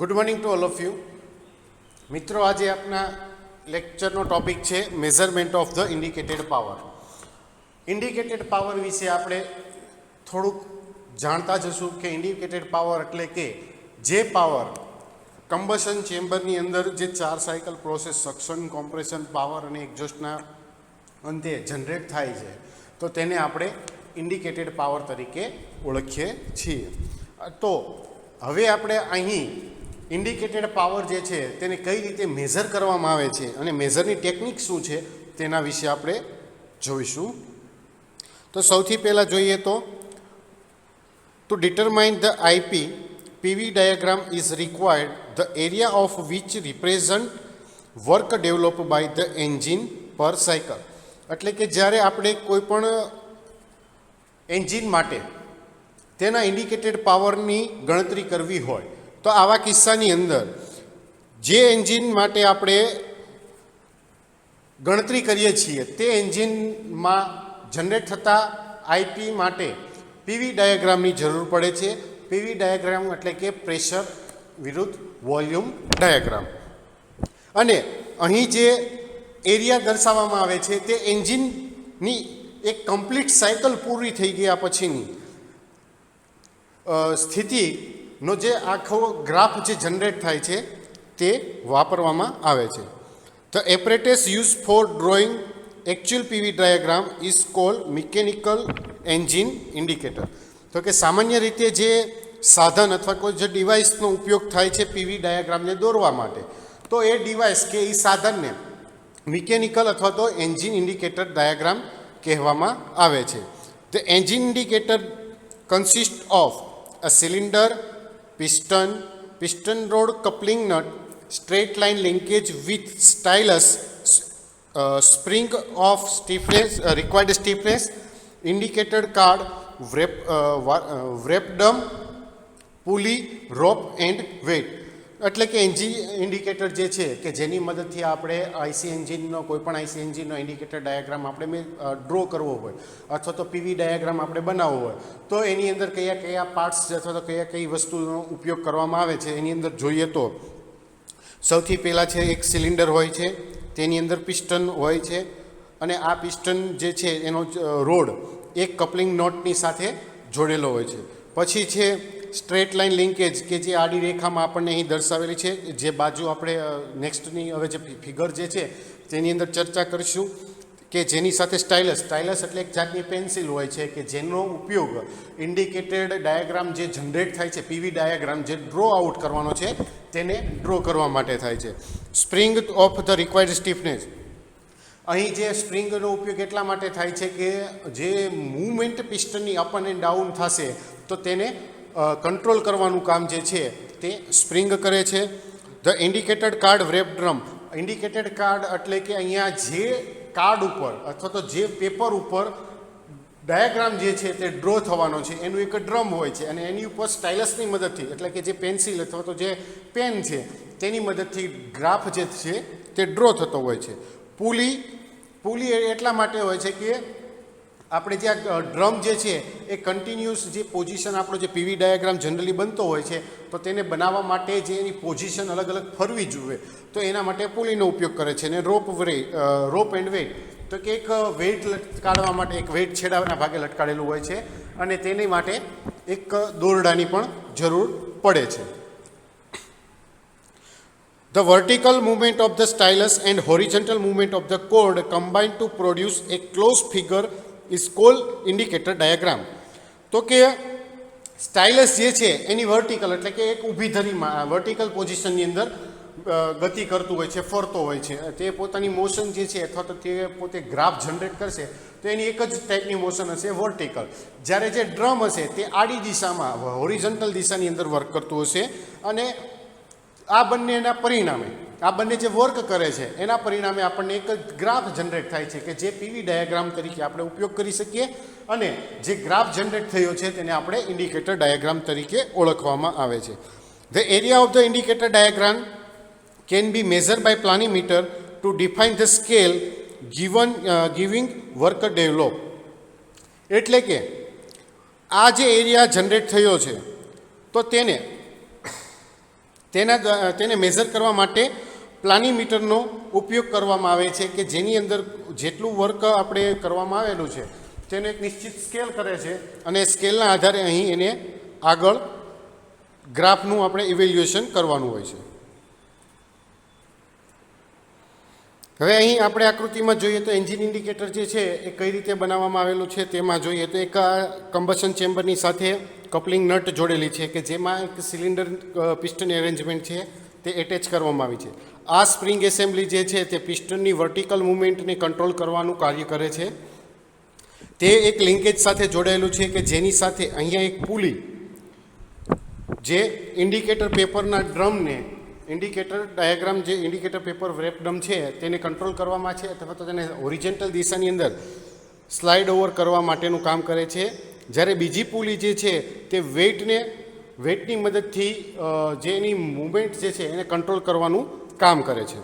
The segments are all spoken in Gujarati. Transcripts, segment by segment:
Good morning to all of you મિત્રો, આજે આપના લેક્ચરનો ટોપિક છે measurement of the indicated power. Indicated power વિશે આપણે થોડુંક જાણતા જશું કે ઇન્ડિકેટેડ પાવર એટલે કે જે પાવર કમ્બશન ચેમ્બરની અંદર જે 4 cycle process suction, compression, power અને એક્ઝોસ્ટના અંતે જનરેટ થાય છે, તો તેને આપણે ઇન્ડિકેટેડ પાવર તરીકે ઓળખીએ છીએ. તો હવે આપણે અહીં ઇન્ડિકેટેડ પાવર જે છે તેને કઈ રીતે મેઝર કરવામાં આવે છે અને મેઝરની ટેકનિક શું છે તેના વિશે આપણે જોઈશું. તો સૌથી પહેલાં જોઈએ તો to determine the IP PV diagram is required the area of which represent work develop by the engine per cycle. એટલે કે જ્યારે આપણે કોઈ પણ એન્જિન માટે તેના ઇન્ડિકેટેડ પાવરની ગણતરી કરવી હોય તો આવા કિસ્સાની અંદર જે એન્જિન માટે આપણે ગણતરી કરીએ છીએ તે એન્જિનમાં જનરેટ થતા આઈપી માટે પીવી ડાયાગ્રામની જરૂર પડે છે. પીવી ડાયાગ્રામ એટલે કે પ્રેશર વિરુદ્ધ વોલ્યુમ ડાયાગ્રામ. અને અહીં જે એરિયા દર્શાવવામાં આવે છે તે એન્જિનની એક કમ્પ્લીટ સાયકલ પૂરી થઈ ગયા પછીની સ્થિતિનો જે આખો ગ્રાફ જે જનરેટ થાય છે તે વાપરવામાં આવે છે. The apparatus use for drawing actual PV diagram is called mechanical engine indicator. તો કે સામાન્ય રીતે જે સાધન અથવા કોઈ જે ડિવાઇસનો ઉપયોગ થાય છે પીવી ડાયાગ્રામને દોરવા માટે, તો એ ડિવાઇસ કે એ સાધનને મિકેનિકલ અથવા તો એન્જિન ઇન્ડિકેટર ડાયાગ્રામ કહેવામાં આવે છે. The engine indicator consist of a cylinder, piston rod coupling nut, straight line linkage with stylus, spring of stiffness, required stiffness, indicated card, wrapped pulley, rope and weight. એટલે કે એન્જિન ઇન્ડિકેટર જે છે કે જેની મદદથી આપણે આઈસી એન્જિનનો કોઈ પણ આઈસી એન્જિનનો ઇન્ડિકેટર ડાયાગ્રામ આપણે ડ્રો કરવો હોય અથવા તો પીવી ડાયાગ્રામ આપણે બનાવવો હોય તો એની અંદર કયા કયા પાર્ટ્સ અથવા તો કઈ વસ્તુનો ઉપયોગ કરવામાં આવે છે એની અંદર જોઈએ તો સૌથી પહેલાં છે એક સિલિન્ડર હોય છે, તેની અંદર પિસ્ટન હોય છે અને આ પિસ્ટન જે છે એનો રોડ એક કપલિંગ નોટની સાથે જોડેલો હોય છે. પછી છે સ્ટ્રેટ લાઇન લિંકેજ કે જે આડી રેખામાં આપણને અહીં દર્શાવેલી છે, જે બાજુ આપણે નેક્સ્ટની હવે જે ફિગર જે છે તેની અંદર ચર્ચા કરીશું કે જેની સાથે સ્ટાઇલસ એટલે એક જાતની પેન્સિલ હોય છે કે જેનો ઉપયોગ ઇન્ડિકેટેડ ડાયાગ્રામ જે જનરેટ થાય છે, પીવી ડાયાગ્રામ જે ડ્રો આઉટ કરવાનો છે તેને ડ્રો કરવા માટે થાય છે. Spring of the required stiffness. અહીં જે સ્પ્રિંગનો ઉપયોગ એટલા માટે થાય છે કે જે મૂવમેન્ટ પિસ્ટનની અપ અને ડાઉન થશે તો તેને કંટ્રોલ કરવાનું કામ જે છે તે સ્પ્રિંગ કરે છે. The indicated card wrap drum. Indicated card એટલે કે અહીંયા જે કાર્ડ ઉપર અથવા તો જે પેપર ઉપર ડાયાગ્રામ જે છે તે ડ્રો થવાનો છે એનું એક ડ્રમ હોય છે અને એની ઉપર સ્ટાઇલસની મદદથી એટલે કે જે પેન્સિલ અથવા તો જે પેન છે તેની મદદથી ગ્રાફ જે છે તે ડ્રો થતો હોય છે. પુલી એટલા માટે હોય છે કે આપણે જે આ ડ્રમ જે છે એ કન્ટિન્યુઅસ જે પોઝિશન આપણો જે પીવી ડાયાગ્રામ જનરલી બનતો હોય છે તો તેને બનાવવા માટે જે એની પોઝિશન અલગ અલગ ફરવી જોઈએ તો એના માટે પુલીનો ઉપયોગ કરે છે. અને રોપ એન્ડ વેઇટ તો કે એક વેઇટ લટકાડવા માટે એક વેઇટ છેડાના ભાગે લટકાડેલું હોય છે અને તેની માટે એક દોરડાની પણ જરૂર પડે છે. The vertical movement of the stylus and horizontal movement of the cord combine to produce a closed figure is called indicator diagram. તો કે સ્ટાઇલસ જે છે એની વર્ટિકલ એટલે કે એક ઊભી ધરીમાં વર્ટિકલ પોઝિશનની અંદર ગતિ કરતું હોય છે, ફરતો હોય છે. તે પોતાની મોશન જે છે અથવા તો તે પોતે ગ્રાફ જનરેટ કરશે તો એની એક જ ટાઈપની મોશન હશે વર્ટિકલ. જ્યારે જે ડ્રમ હશે તે આડી દિશામાં હોરિઝોન્ટલ દિશાની અંદર વર્ક કરતું હશે અને આ બંને જે વર્ક કરે છે એના પરિણામે આપણને એક ગ્રાફ જનરેટ થાય છે કે જે પીવી ડાયાગ્રામ તરીકે આપણે ઉપયોગ કરી શકીએ અને જે ગ્રાફ જનરેટ થયો છે તેને આપણે ઇન્ડિકેટર ડાયાગ્રામ તરીકે ઓળખવામાં આવે છે. The area of the indicator diagram can be measure by planimeter to define the scale giving work develop. એટલે કે આ જે એરિયા જનરેટ થયો છે તો તેને તેને મેઝર કરવા માટે પ્લાનીમીટરનો ઉપયોગ કરવામાં આવે છે કે જેની અંદર જેટલું વર્ક આપણે કરવામાં આવેલું છે તેને એક નિશ્ચિત સ્કેલ કરે છે અને સ્કેલના આધારે અહીં એને આગળ ગ્રાફનું આપણે ઇવેલ્યુએશન કરવાનું હોય છે. હવે અહીં આપણે આકૃતિમાં જોઈએ તો એન્જિન ઇન્ડિકેટર જે છે એ કઈ રીતે બનાવવામાં આવેલું છે તેમાં જોઈએ તો એક કમ્બશન ચેમ્બરની સાથે કપલિંગ નટ જોડેલી છે કે જેમાં એક સિલિન્ડર પિસ્ટન એરેન્જમેન્ટ છે તે એટેચ કરવામાં આવી છે. આ સ્પ્રિંગ એસેમ્બલી જે છે તે પિસ્ટનની વર્ટિકલ મુવમેન્ટને કંટ્રોલ કરવાનું કાર્ય કરે છે. તે એક લિંકેજ સાથે જોડાયેલું છે કે જેની સાથે અહીંયા એક પુલી જે ઇન્ડિકેટર પેપરના ડ્રમને ઇન્ડિકેટર ડાયાગ્રામ જે ઇન્ડિકેટર પેપર વ્રેપ ડ્રમ છે તેને કંટ્રોલ કરવામાં છે અથવા તો તેને ઓરિજિનલ દિશાની અંદર સ્લાઇડ ઓવર કરવા માટેનું કામ કરે છે. જ્યારે બીજી પુલી જે છે તે વેઇટની મદદથી જે એની મૂવમેન્ટ જે છે એને કંટ્રોલ કરવાનું કામ કરે છે.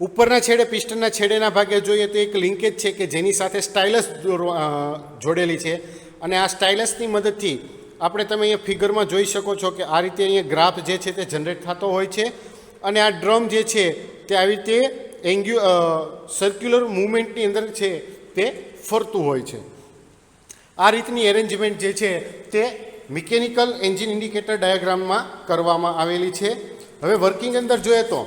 ઉપરના છેડે પિસ્ટનના છેડેના ભાગે જોઈએ તો એક લિંકેજ છે કે જેની સાથે સ્ટાઇલસ જોડેલી છે અને આ સ્ટાઇલસની મદદથી આપણે તમે અહીંયા ફિગરમાં જોઈ શકો છો કે આ રીતે અહીંયા ગ્રાફ જે છે તે જનરેટ થતો હોય છે અને આ ડ્રમ જે છે તે આવી રીતે સર્ક્યુલર મૂવમેન્ટની અંદર છે તે ફરતું હોય છે. આ રીતની એરેન્જમેન્ટ જે છે તે મિકેનિકલ એન્જિન ઇન્ડિકેટર ડાયાગ્રામમાં કરવામાં આવેલી છે. હવે વર્કિંગ અંદર જોઈએ તો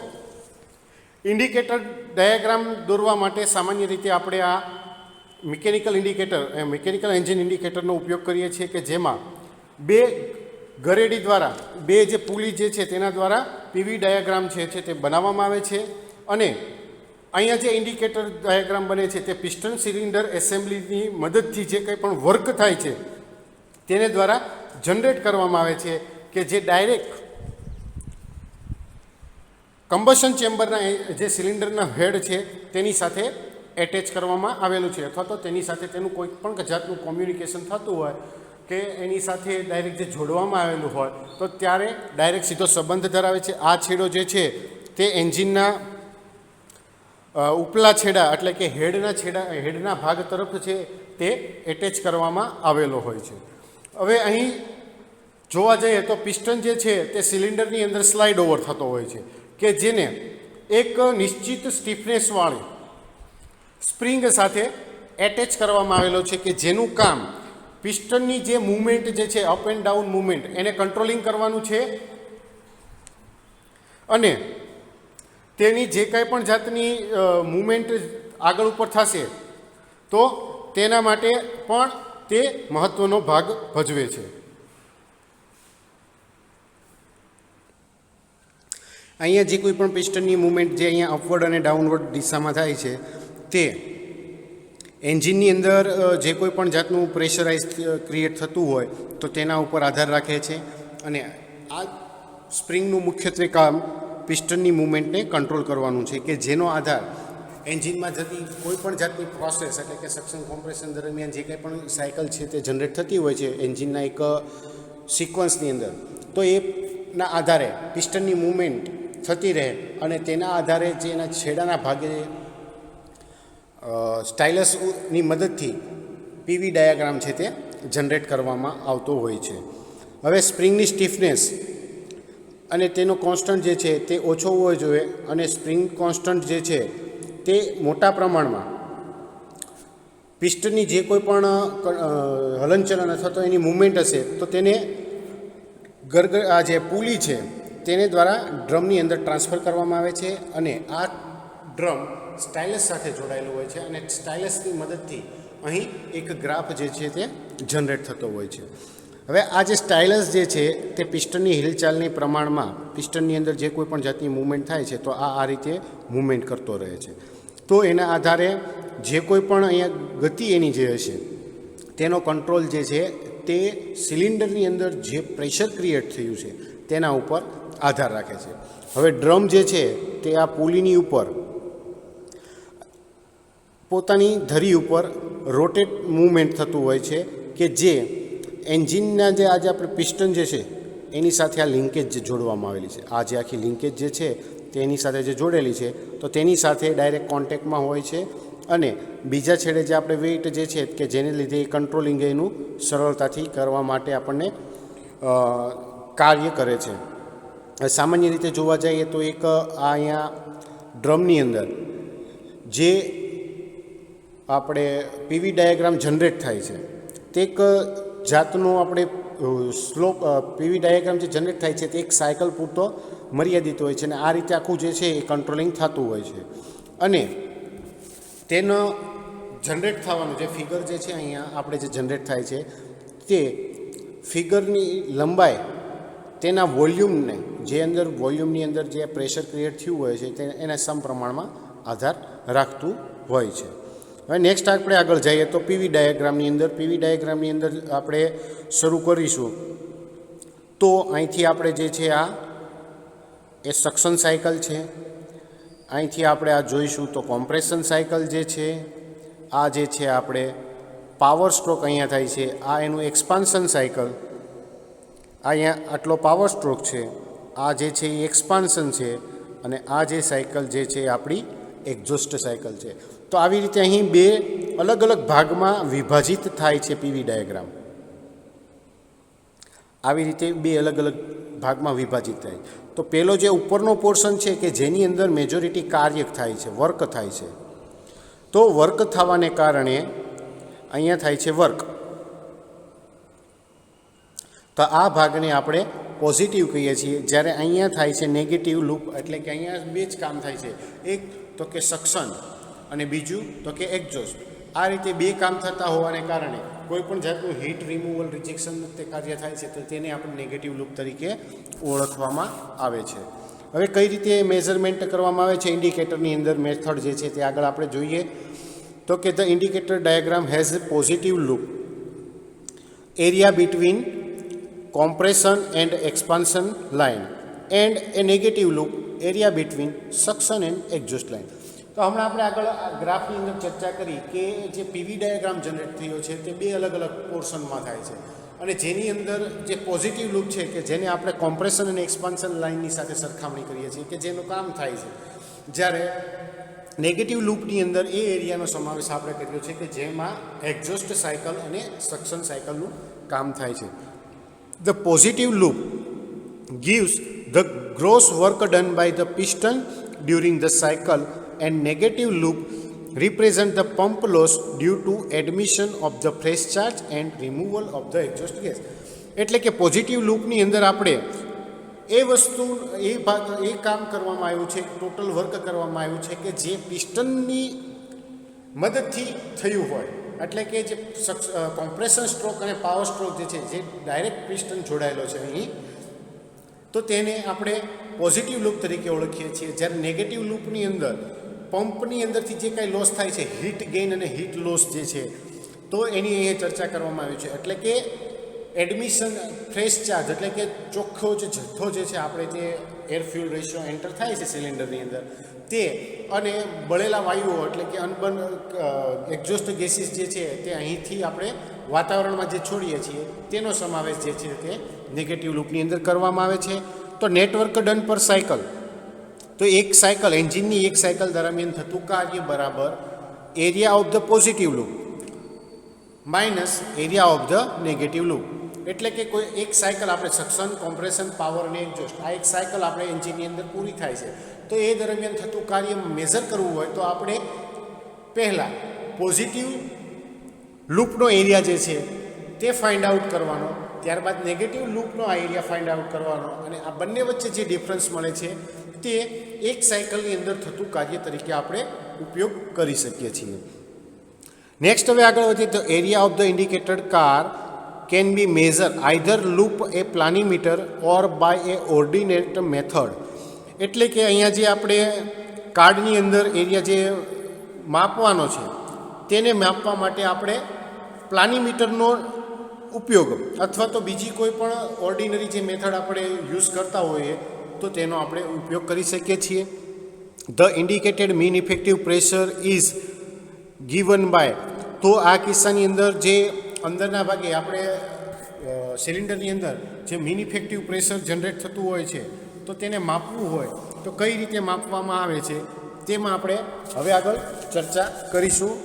ઇન્ડિકેટર ડાયાગ્રામ દોરવા માટે સામાન્ય રીતે આપણે આ મિકેનિકલ એન્જિન ઇન્ડિકેટરનો ઉપયોગ કરીએ છીએ કે જેમાં બે ગરેડી દ્વારા બે જે પુલી જે છે તેના દ્વારા પીવી ડાયાગ્રામ છે તે બનાવવામાં આવે છે અને અહીંયા જે ઇન્ડિકેટર ડાયાગ્રામ બને છે તે પિસ્ટન સિલિન્ડર એસેમ્બલીની મદદથી જે કંઈ પણ વર્ક થાય છે તેને દ્વારા જનરેટ કરવામાં આવે છે કે જે ડાયરેક્ટ કમ્બશન ચેમ્બરના જે સિલિન્ડરના હેડ છે તેની સાથે એટેચ કરવામાં આવેલું છે અથવા તો તેની સાથે તેનું કોઈ પણ જાતનું કોમ્યુનિકેશન થતું હોય કે એની સાથે ડાયરેક્ટ જે જોડવામાં આવેલું હોય તો ત્યારે ડાયરેક્ટ સીધો સંબંધ ધરાવે છે. આ છેડો જે છે તે એન્જિનના ઉપલા છેડા એટલે કે હેડના ભાગ તરફ છે તે એટેચ કરવામાં આવેલો હોય છે. હવે અહીં જોવા જઈએ તો પિસ્ટન જે છે તે સિલિન્ડરની અંદર સ્લાઇડ ઓવર થતો હોય છે કે જેને એક નિશ્ચિત સ્ટીફનેસવાળી સ્પ્રિંગ સાથે એટેચ કરવામાં આવેલો છે કે જેનું કામ પિસ્ટનની જે મૂવમેન્ટ જે છે અપ એન્ડ ડાઉન મૂવમેન્ટ એને કંટ્રોલિંગ કરવાનું છે અને તેની જે કંઈ પણ જાતની મૂવમેન્ટ આગળ ઉપર થશે તો તેના માટે પણ તે મહત્ત્વનો ભાગ ભજવે છે. અહીંયા જે કોઈ પણ પિસ્ટનની મૂવમેન્ટ જે અહીંયા અપવર્ડ અને ડાઉનવર્ડ દિશામાં થાય છે તે એન્જિનની અંદર જે કોઈ પણ જાતનું પ્રેશરાઇઝ ક્રિએટ થતું હોય તો તેના ઉપર આધાર રાખે છે અને આ સ્પ્રિંગનું મુખ્યત્વે કામ પિસ્ટનની મૂવમેન્ટને કંટ્રોલ કરવાનું છે કે જેનો આધાર એન્જિનમાં જતી કોઈ પણ જાતની પ્રોસેસ એટલે કે સક્શન કોમ્પ્રેશન દરમિયાન જે કંઈ પણ સાયકલ છે તે જનરેટ થતી હોય છે એન્જિનના એક સિક્વન્સની અંદર તો એના આધારે પિસ્ટનની મૂવમેન્ટ થતી રહે અને તેના આધારે જે એના છેડાના ભાગે સ્ટાઇલસની મદદથી પીવી ડાયાગ્રામ છે તે જનરેટ કરવામાં આવતો હોય છે. હવે સ્પ્રિંગની સ્ટીફનેસ અને તેનો કોન્સ્ટન્ટ જે છે તે ઓછો હોવો જોઈએ અને સ્પ્રિંગ કોન્સ્ટન્ટ જે છે તે મોટા પ્રમાણમાં પિસ્ટનની જે કોઈ પણ હલનચલન અથવા તો એની મૂવમેન્ટ હશે તો તેને આ જે પુલી છે તેને દ્વારા ડ્રમની અંદર ટ્રાન્સફર કરવામાં આવે છે અને આ ડ્રમ સ્ટાઇલસ સાથે જોડાયેલું હોય છે અને સ્ટાઇલસની મદદથી અહીં એક ગ્રાફ જે છે તે જનરેટ થતો હોય છે. હવે આ જે સ્ટાઇલસ જે છે તે પિસ્ટનની હિલચાલની પ્રમાણમાં પિસ્ટનની અંદર જે કોઈ પણ જાતની મૂવમેન્ટ થાય છે તો આ રીતે મૂવમેન્ટ કરતો રહે છે. તો એના આધારે જે કોઈ પણ અહીંયા ગતિ એની જે હશે તેનો કંટ્રોલ જે છે તે સિલિન્ડરની અંદર જે પ્રેશર ક્રિએટ થયું છે તેના ઉપર આધાર રાખે છે. હવે ડ્રમ જે છે તે આ પુલીની ઉપર પોતાની ધરી ઉપર રોટેટ મૂવમેન્ટ થતું હોય છે કે જે એન્જિનના જે આજે આપણે પિસ્ટન જે છે એની સાથે આ લિંકેજ જે જોડવામાં આવેલી છે આ જે આખી લિંકેજ જે છે તેની સાથે જે જોડેલી છે તો તેની સાથે ડાયરેક્ટ કોન્ટેક્ટમાં હોય છે અને બીજા છેડે જે આપણે વેઇટ જે છે કે જેને લીધે એ કંટ્રોલિંગ એનું સરળતાથી કરવા માટે આપણને કાર્ય કરે છે. સામાન્ય રીતે જોવા જઈએ તો એક આ અહીંયા ડ્રમની અંદર જે આપણે પીવી ડાયાગ્રામ જનરેટ થાય છે તે એક જાતનું આપણે સ્લોપ પીવી ડાયાગ્રામ જે જનરેટ થાય છે તે એક સાયકલ પૂરતો મર્યાદિત હોય છે અને આ રીતે આખું જે છે એ કંટ્રોલિંગ થતું હોય છે અને તેનો જનરેટ થવાનું જે ફિગર જે છે અહીંયા આપણે જે જનરેટ થાય છે તે ફિગરની લંબાઈ તેના વોલ્યુમને જે અંદર વોલ્યુમની અંદર જે પ્રેશર ક્રિએટ થયું હોય છે તે એના સમપ્રમાણમાં આધાર રાખતું હોય છે. હવે નેક્સ્ટ આપણે આગળ જઈએ તો પીવી ડાયાગ્રામની અંદર આપણે શરૂ કરીશું તો અહીંથી આપણે જે છે આ એ સક્શન સાયકલ છે, અહીંથી આપણે આ જોઈશું તો કોમ્પ્રેશન સાયકલ જે છે, આ જે છે આપણે પાવર સ્ટ્રોક અહીંયા થાય છે, આ એનું એક્સપાન્શન સાયકલ, અહીંયા આટલો પાવર સ્ટ્રોક છે, આ જે છે એ એક્સપાન્શન છે અને આ જે સાયકલ જે છે એ આપણી એક્ઝોસ્ટ સાયકલ છે. તો આવી રીતે અહીં બે અલગ અલગ ભાગમાં વિભાજિત થાય છે પીવી ડાયાગ્રામ. આવી રીતે બે અલગ અલગ ભાગમાં વિભાજિત થાય. તો પહેલો જે ઉપરનો પોર્શન છે કે જેની અંદર મેજોરિટી કાર્ય થાય છે, વર્ક થાય છે, તો વર્ક થવાને કારણે અહીંયા થાય છે વર્ક. તો આ ભાગને આપણે પોઝિટિવ કહીએ છીએ, જ્યારે અહીંયા થાય છે નેગેટિવ લૂપ, એટલે કે અહીંયા બે જ કામ થાય છે, એક તો કે સક્શન અને બીજું તો કે એક્ઝોસ્ટ. આ રીતે બે કામ થતા હોવાને કારણે કોઈ પણ જાતનું હીટ રિમૂવલ રિજેક્શન તે કાર્ય થાય છે તો તેને આપણે નેગેટિવ લૂપ તરીકે ઓળખવામાં આવે છે. હવે કઈ રીતે મેઝરમેન્ટ કરવામાં આવે છે ઇન્ડિકેટરની અંદર મેથડ જે છે તે આગળ આપણે જોઈએ તો કે the indicator diagram has a positive loop area between compression and expansion line and a negative loop area between suction and exhaust line. તો હમણાં આપણે આગળ ગ્રાફની અંદર ચર્ચા કરી કે જે પીવી ડાયાગ્રામ જનરેટ થયો છે તે બે અલગ અલગ પોર્શનમાં થાય છે અને જેની અંદર જે પોઝિટિવ લૂપ છે કે જેને આપણે કોમ્પ્રેશન અને એક્સપાન્શન લાઇનની સાથે સરખામણી કરીએ છીએ કે જેનું કામ થાય છે, જ્યારે નેગેટિવ લૂપની અંદર એ એરિયાનો સમાવેશ આપણે કર્યો છે કે જેમાં એક્ઝોસ્ટ સાયકલ અને સક્શન સાયકલનું કામ થાય છે. The positive loop gives the gross work done by the piston during the cycle and negative loop represent the pump loss due to admission of the fresh charge and removal of the exhaust gas. એટલે કે પોઝિટિવ લૂપની અંદર આપણે એ વસ્તુ એ કામ કરવામાં આવ્યું છે, ટોટલ વર્ક કરવામાં આવ્યું છે કે જે પિસ્ટનની મદદથી થયું હોય, એટલે કે જે કોમ્પ્રેશન સ્ટ્રોક અને પાવર સ્ટ્રોક જે છે જે ડાયરેક્ટ પિસ્ટન જોડાયેલો છે અહીં, તો તેને આપણે પોઝિટિવ લૂપ તરીકે ઓળખીએ છીએ. જ્યારે નેગેટિવ લૂપની અંદર પંપની અંદરથી જે કાંઈ લોસ થાય છે, હીટ ગેઇન અને હીટ લોસ જે છે, તો એની અહીંયા ચર્ચા કરવામાં આવી છે. એટલે કે એડમિશન ફ્રેશ ચાર્જ એટલે કે ચોખ્ખો જે જથ્થો જે છે આપણે જે એર ફ્યુલ રેશિયો એન્ટર થાય છે સિલિન્ડરની અંદર તે અને બળેલા વાયુઓ એટલે કે અનબર્ન એક્ઝોસ્ટ ગેસીસ જે છે તે અહીંથી આપણે વાતાવરણમાં જે છોડીએ છીએ તેનો સમાવેશ જે છે તે નેગેટિવ લૂપની અંદર કરવામાં આવે છે. તો નેટવર્ક ડન પર સાયકલ, તો એક સાયકલ એન્જિનની એક સાયકલ દરમિયાન થતું કાર્ય બરાબર area of the positive loop minus area of the negative loop. એટલે કે કોઈ એક સાયકલ આપણે સક્શન, કોમ્પ્રેશન, પાવર અને એક્ઝોસ્ટ, આ એક સાયકલ આપણે એન્જિનની અંદર પૂરી થાય છે. તો એ દરમિયાન થતું કાર્ય મેઝર કરવું હોય તો આપણે પહેલાં પોઝિટિવ લૂપનો એરિયા જે છે તે ફાઇન્ડ આઉટ કરવાનો, ત્યારબાદ નેગેટિવ લૂપનો આ એરિયા ફાઇન્ડ આઉટ કરવાનો અને આ બંને વચ્ચે જે ડિફરન્સ મળે છે તે એક સાયકલની અંદર થતું કાર્ય તરીકે આપણે ઉપયોગ કરી શકીએ છીએ. નેક્સ્ટ હવે આગળ વધીએ તો area of the indicated card can be measure either loop a planimeter or by a ordinate method. એટલે કે અહીંયા જે આપણે કાર્ડની અંદર એરિયા જે માપવાનો છે તેને માપવા માટે આપણે પ્લાનિમીટરનો ઉપયોગ અથવા તો બીજી કોઈ પણ ઓર્ડિનરી જે મેથડ આપણે યુઝ કરતા હોઈએ તો તેનો આપણે ઉપયોગ કરી શકીએ છીએ. The indicated mean effective pressure is given by, તો આ કિસ્સાની અંદર જે અંદરના ભાગે આપણે સિલિન્ડરની અંદર જે મીન ઇફેક્ટિવ પ્રેશર જનરેટ થતું હોય છે તો તેને માપવું હોય તો કઈ રીતે માપવામાં આવે છે તેમાં આપણે હવે આગળ ચર્ચા કરીશું.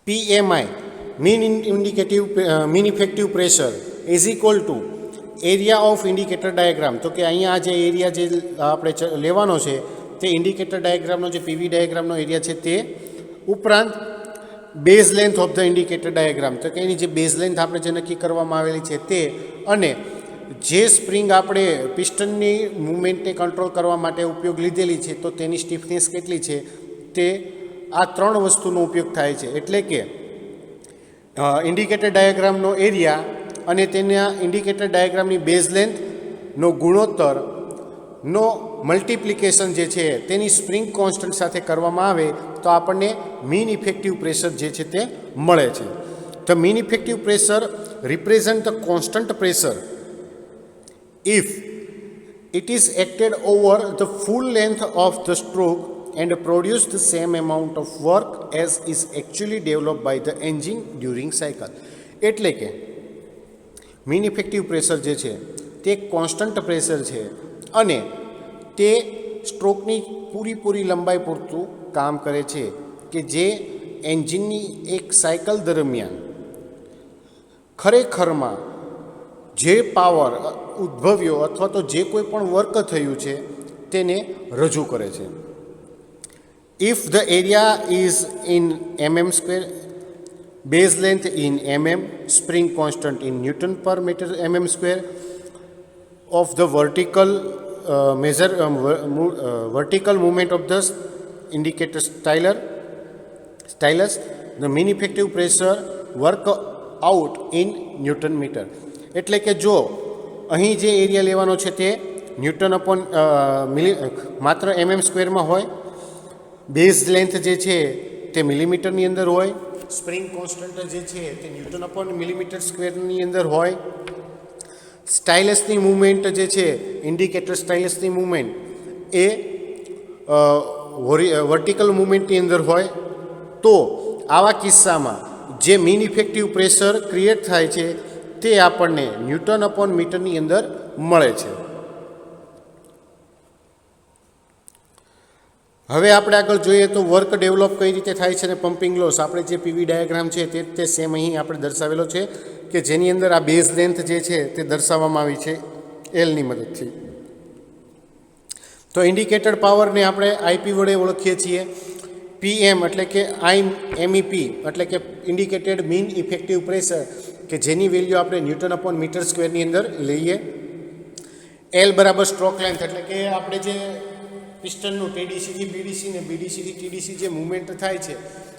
PMI mean effective pressure is equal to area of indicator diagram. તો કે અહીંયા જે એરિયા જે આપણે લેવાનો છે તે ઇન્ડિકેટર ડાયાગ્રામનો જે પીવી ડાયાગ્રામનો એરિયા છે તે ઉપરાંત base length of the indicator diagram, તો કે એની જે બેઝ લેન્થ આપણે જે નક્કી કરવામાં આવેલી છે તે, અને જે સ્પ્રિંગ આપણે પિસ્ટનની મૂવમેન્ટને કંટ્રોલ કરવા માટે ઉપયોગ લીધેલી છે તો તેની સ્ટીફનેસ કેટલી છે તે, આ ત્રણ વસ્તુનો ઉપયોગ થાય છે. એટલે કે ઇન્ડિકેટર ડાયાગ્રામનો એરિયા અને તેના ઇન્ડિકેટર ડાયાગ્રામની બેઝ લેન્થનો ગુણોત્તરનો મલ્ટિપ્લિકેશન જે છે તેની સ્પ્રિંગ કોન્સ્ટન્ટ સાથે કરવામાં આવે તો આપણને મીન ઇફેક્ટિવ પ્રેશર જે છે તે મળે છે. The mean effective pressure represent the constant pressure if it is acted over the full length of the stroke and produce the same amount of work as is actually developed by the engine during cycle. એટલે કે મીન ઇફેક્ટિવ પ્રેશર જે છે તે કોન્સ્ટન્ટ પ્રેશર છે અને તે સ્ટ્રોકની પૂરી લંબાઈ પૂરતું કામ કરે છે કે જે એન્જિનની એક સાયકલ દરમિયાન ખરેખરમાં જે પાવર ઉદ્ભવ્યો અથવા તો જે કોઈ પણ વર્ક થયું છે તેને રજૂ કરે છે. If the area is in mm², base length in mm, spring constant in newton per metre mm² of the vertical movement of the indicator stylus, the mean effective pressure work out in newton metre. એટલે કે જો અહીં જે એરિયા લેવાનો છે તે ન્યૂટન અપોન માત્ર mm² હોય, બેઝ લેન્થ જે છે તે મિલીમીટરની અંદર હોય, સ્પ્રિંગ કોન્સ્ટન્ટ જે છે તે ન્યૂટન અપોન મિલીમીટર² અંદર હોય, સ્ટાઇલસની મૂવમેન્ટ જે છે ઇન્ડિકેટર સ્ટાઇલસની મૂવમેન્ટ એ વર્ટિકલ મૂવમેન્ટની અંદર હોય, તો આવા કિસ્સામાં જે મીન ઇફેક્ટિવ પ્રેશર ક્રિએટ થાય છે તે આપણને ન્યૂટન અપોન મીટરની અંદર મળે છે. હવે આપણે આગળ જોઈએ તો વર્ક ડેવલપ કઈ રીતે થાય છે અને પમ્પિંગ લોસ. આપણે જે પીવી ડાયાગ્રામ છે તે સેમ અહીં આપણે દર્શાવેલો છે કે જેની અંદર આ બેઝ લેન્થ જે છે તે દર્શાવવામાં આવી છે એલની મદદથી. તો ઇન્ડિકેટર પાવરને આપણે આઈપી વડે ઓળખીએ છીએ. પીએમ એટલે કે MEP એટલે કે ઇન્ડિકેટેડ મીન ઇફેક્ટિવ પ્રેશર, કે જેની વેલ્યુ આપણે ન્યૂટન અપોન મીટર² અંદર લઈએ. એલ બરાબર સ્ટ્રોક લેન્થ એટલે કે આપણે જે પિસ્ટનનું TDCથી BDC ને BDCથી TDC જે મૂવમેન્ટ થાય છે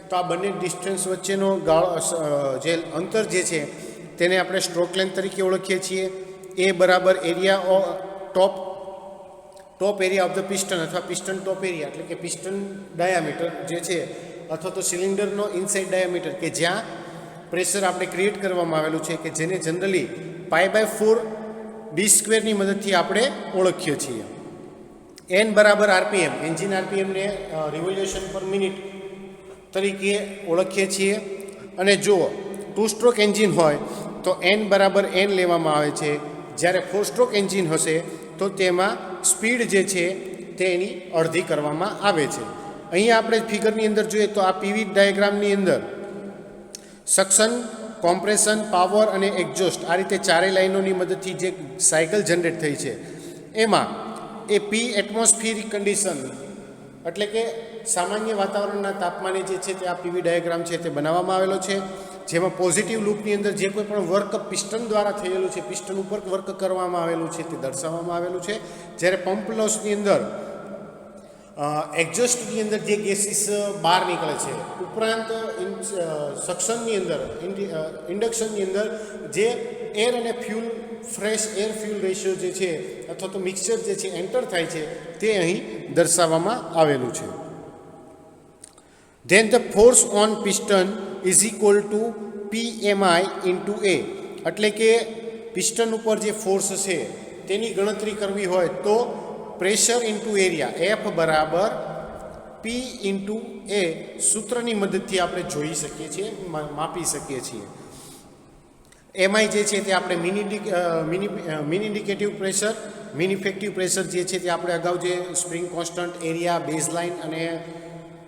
તો આ બંને ડિસ્ટન્સ વચ્ચેનો જે અંતર જે છે તેને આપણે સ્ટ્રોક લેન્થ તરીકે ઓળખીએ છીએ. એ બરાબર area top area of the piston અથવા પિસ્ટન ટોપ એરિયા એટલે કે પિસ્ટન ડાયામીટર જે છે અથવા તો સિલિન્ડરનો ઇનસાઇડ ડાયામીટર કે જ્યાં પ્રેશર આપણે ક્રિએટ કરવામાં આવેલું છે કે જેને જનરલી π/4 d² ની મદદથી આપણે ઓળખીએ છીએ. એન બરાબર RPM, એન્જિન RPMને રિવોલ્યુશન પર મિનિટ તરીકે ઓળખીએ છીએ. અને જો 2 સ્ટ્રોક એન્જિન હોય તો n બરાબર n લેવામાં આવે છે, જ્યારે 4 સ્ટ્રોક એન્જિન હશે તો તેમાં સ્પીડ જે છે તેની અડધી કરવામાં આવે છે. અહીંયા આપણે ફિગરની અંદર જોઈએ તો આ પીવી ડાયાગ્રામની અંદર સક્શન, કોમ્પ્રેશન, પાવર અને એક્ઝોસ્ટ આ રીતે ચારેય લાઇનોની મદદથી જે સાયકલ જનરેટ થઈ છે એમાં એ પી એટમોસ્ફિયરિક કન્ડિશન એટલે કે સામાન્ય વાતાવરણના તાપમાને જે છે તે આ પીવી ડાયાગ્રામ છે તે બનાવવામાં આવેલો છે, જેમાં પોઝિટિવ લૂપની અંદર જે કોઈ પણ વર્ક પિસ્ટન દ્વારા થયેલું છે, પિસ્ટન ઉપર વર્ક કરવામાં આવેલું છે તે દર્શાવવામાં આવેલું છે. જ્યારે પંપ લોસની અંદર એક્ઝોસ્ટની અંદર જે ગેસીસ બહાર નીકળે છે, ઉપરાંત સક્શનની અંદર ઇન્ડક્શનની અંદર જે એર અને fuel fresh air fuel ratio જે છે અથવા તો મિક્સચર જે છે એન્ટર થાય છે તે અહીં દર્શાવવામાં આવેલું છે. Then the force on piston is equal to PMI into A એટલે કે પિસ્ટન ઉપર જે ફોર્સ છે તેની ગણતરી કરવી હોય તો પ્રેશર ઇન્ટુ એરિયા F બરાબર P ઇન્ટુ A સૂત્રની મદદથી આપણે જોઈ શકીએ છીએ, માપી શકીએ છીએ. MI જે છે તે આપણે mean indicative pressure, mean effective pressure જે છે તે આપણે અગાઉ જે spring constant, area, base line અને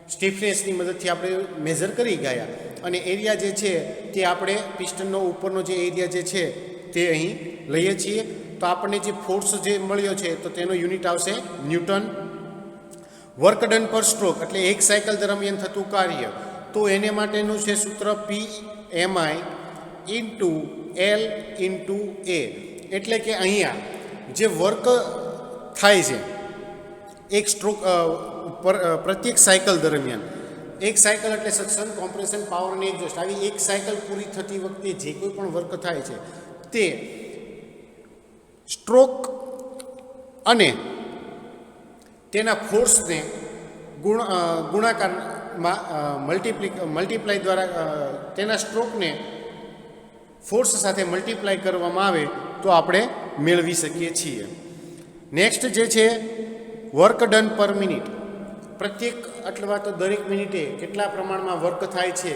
સ્ટીફનેસની મદદથી આપણે મેઝર કરી ગયા. અને એરિયા જે છે તે આપણે પિસ્ટનનો ઉપરનો જે એરિયા જે છે તે અહીં લઈએ છીએ. તો આપણને જે ફોર્સ જે મળ્યો છે તો તેનો યુનિટ આવશે ન્યૂટન. વર્ક ડન પર સ્ટ્રોક એટલે એક સાયકલ દરમિયાન થતું કાર્ય, તો એને માટેનું છે સૂત્ર PMI into L into A. એટલે કે અહીંયા જે વર્ક થાય છે એક સ્ટ્રોક પ્રત્યેક સાયકલ દરમિયાન, એક સાયકલ એટલે સક્શન, કોમ્પ્રેશન, પાવર અને એક્ઝોસ્ટ, આવી એક સાયકલ પૂરી થતી વખતે જે કોઈ પણ વર્ક થાય છે તે સ્ટ્રોક અને તેના ફોર્સને ગુણાકારમાં મલ્ટીપ્લાય દ્વારા તેના સ્ટ્રોકને ફોર્સ સાથે મલ્ટીપ્લાય કરવામાં આવે તો આપણે મેળવી શકીએ છીએ. નેક્સ્ટ જે છે વર્ક ડન પર મિનિટ, પ્રત્યેક અથવા તો દરેક મિનિટે કેટલા પ્રમાણમાં વર્ક થાય છે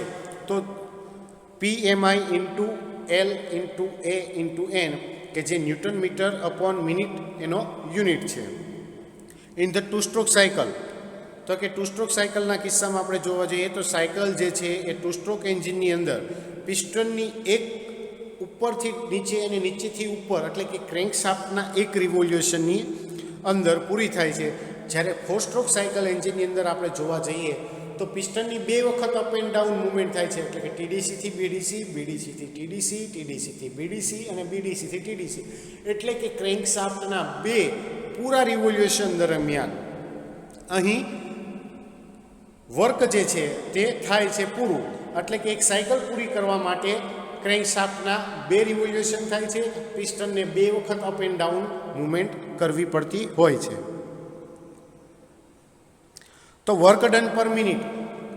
તો PMI into L into A into N, કે જે ન્યૂટન મીટર અપોન મિનિટ એનો યુનિટ છે. In the two stroke cycle, તો કે ટુ સ્ટ્રોક સાયકલના કિસ્સામાં આપણે જોવા જઈએ તો સાયકલ જે છે એ ટુ સ્ટ્રોક એન્જિનની અંદર પિસ્ટનની એક ઉપરથી નીચે અને નીચેથી ઉપર એટલે કે ક્રેન્કશાફ્ટના એક રિવોલ્યુશનની અંદર પૂરી થાય છે. જ્યારે ફોર સ્ટ્રોક સાયકલ એન્જિનની અંદર આપણે જોવા જઈએ તો પિસ્ટનની 2 વખત અપ એન્ડ ડાઉન મૂવમેન્ટ થાય છે, એટલે કે TDC થી BDC, BDC થી TDC, TDC થી BDC અને BDC થી TDC. એટલે કે ક્રેન્કશાફ્ટના 2 પૂરા રિવોલ્યુશન દરમિયાન અહીં વર્ક જે છે તે થાય છે પૂરું. એટલે કે એક સાયકલ પૂરી કરવા માટે ક્રેન્કશાફ્ટના 2 રિવોલ્યુશન થાય છે, પિસ્ટનને 2 વખત અપ એન્ડ ડાઉન મૂવમેન્ટ કરવી પડતી હોય છે. તો વર્ક ડન પર મિનિટ,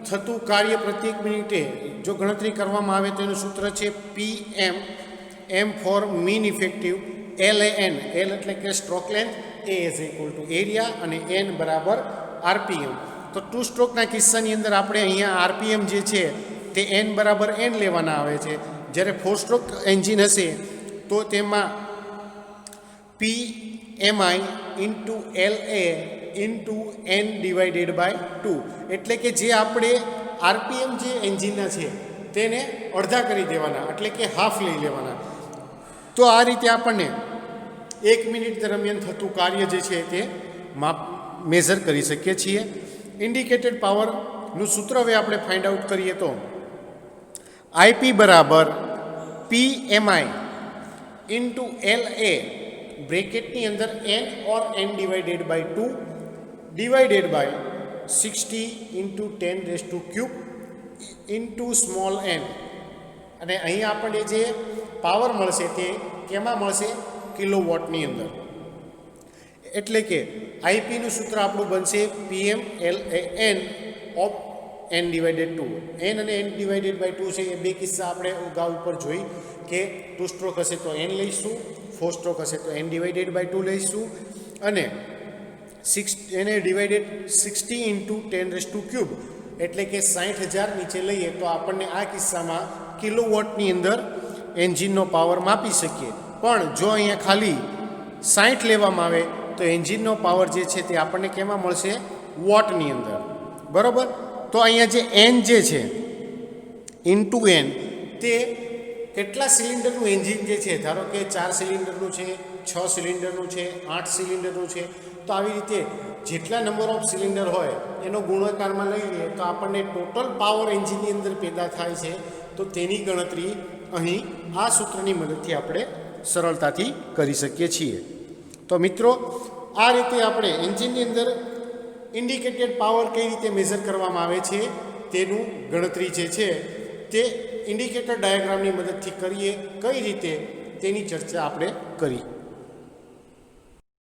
થતું કાર્ય પ્રત્યેક મિનિટે જો ગણતરી કરવામાં આવે તો એનું સૂત્ર છે PM, M for mean effective, LAN, L એટલે કે stroke length, A is equal to area અને N બરાબર RPM. તો ટુ સ્ટ્રોકના કિસ્સાની અંદર આપણે અહીંયા RPM જે છે તે N બરાબર N લેવાના આવે છે. જ્યારે ફોર સ્ટ્રોક એન્જિન હશે તો તેમાં PMI into LA into N divided by 2, એટલે કે જે આપણે RPM જે એન્જિનના છે તેને અડધા કરી દેવાના, એટલે કે હાફ લઈ લેવાના. તો આ રીતે આપણને 1 મિનિટ દરમિયાન થતું કાર્ય જે છે તે મેઝર કરી શકીએ છીએ. ઇન્ડિકેટેડ પાવરનું સૂત્ર હવે આપણે ફાઇન્ડ આઉટ કરીએ તો IP બરાબર PMI ઇન્ટુ LA બ્રેકેટની અંદર N or N divided by 2 divided by 60 into 10³ into small n. અને અહીં આપણને જે પાવર મળશે તે કેમાં મળશે? કિલોવોટની અંદર. એટલે કે આઈપીનું સૂત્ર આપણું બનશે PM LAN of N divided 2. N અને N ડિવાઇડેડ બાય 2 છે એ 2 કિસ્સા આપણે અગાઉ ઉપર જોઈ કે ટુ સ્ટ્રોક હશે તો N લઈશું, ફોર સ્ટ્રોક હશે તો N ડિવાઇડેડ બાય 2 લઈશું, અને એને ડિવાઇડેડ 60 ઇન્ટુ 10³ એટલે કે 60,000 નીચે લઈએ તો આપણને આ કિસ્સામાં કિલોવોટની અંદર એન્જિનનો પાવર માપી શકીએ. પણ જો અહીંયા ખાલી 60 લેવામાં આવે તો એન્જિનનો પાવર જે છે તે આપણને કેમાં મળશે? વોટની અંદર. બરાબર? તો અહીંયા જે N જે છે ઇન્ટુ N તે કેટલા સિલિન્ડરનું એન્જિન જે છે, ધારો કે 4 સિલિન્ડરનું છે, 6 સિલિન્ડરનું છે, 8 સિલિન્ડરનું છે, તો આવી રીતે જેટલા નંબર ઓફ સિલિન્ડર હોય એનો ગુણાકારમાં લઈ લઈએ તો આપણને ટોટલ પાવર એન્જિનની અંદર પેદા થાય છે. તો તેની ગણતરી અહીં આ સૂત્રની મદદથી આપણે સરળતાથી કરી શકીએ છીએ. તો મિત્રો, આ રીતે આપણે એન્જિનની અંદર ઇન્ડિકેટેડ પાવર કઈ રીતે મેઝર કરવામાં આવે છે તેનું ગણતરી જે છે તે ઇન્ડિકેટર ડાયાગ્રામની મદદથી કરીએ કઈ રીતે તેની ચર્ચા આપણે કરી.